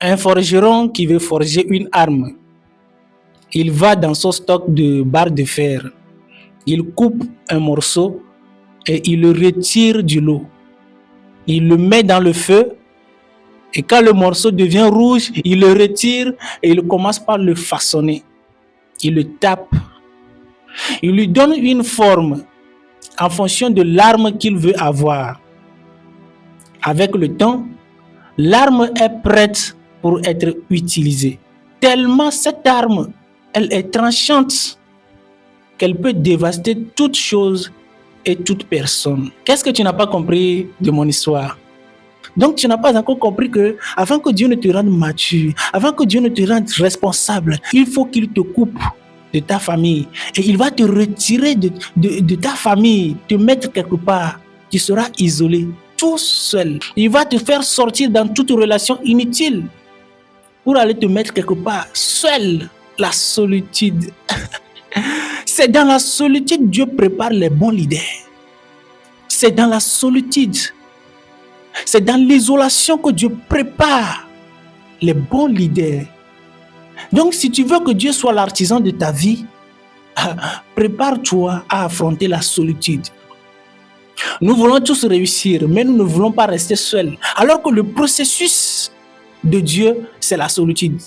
Un forgeron qui veut forger une arme, il va dans son stock de barres de fer, il coupe un morceau et il le retire du lot. Il le met dans le feu et quand le morceau devient rouge, il le retire et il commence par le façonner. Il le tape. Il lui donne une forme en fonction de l'arme qu'il veut avoir. Avec le temps, l'arme est prête pour être utilisée. Tellement cette arme, elle est tranchante qu'elle peut dévaster toute chose et toute personne. Qu'est-ce que tu n'as pas compris de mon histoire? Donc tu n'as pas encore compris que avant que Dieu ne te rende mature, avant que Dieu ne te rende responsable, il faut qu'il te coupe de ta famille et il va te retirer de ta famille, te mettre quelque part. Tu seras isolé, tout seul. Il va te faire sortir dans toute relation inutile pour aller te mettre quelque part, seul. La solitude. C'est dans la solitude que Dieu prépare les bons leaders. C'est dans la solitude. C'est dans l'isolation que Dieu prépare les bons leaders. Donc, si tu veux que Dieu soit l'artisan de ta vie, prépare-toi à affronter la solitude. Nous voulons tous réussir, mais nous ne voulons pas rester seuls. Alors que le processus de Dieu, c'est la solitude.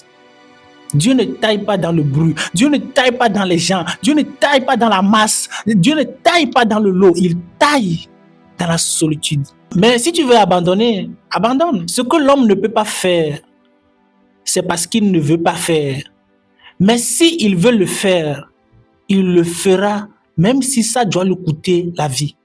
Dieu ne taille pas dans le bruit. Dieu ne taille pas dans les gens. Dieu ne taille pas dans la masse. Dieu ne taille pas dans le lot. Il taille dans la solitude. Mais si tu veux abandonner, abandonne. Ce que l'homme ne peut pas faire, c'est parce qu'il ne veut pas faire. Mais s'il veut le faire, il le fera, même si ça doit lui coûter la vie.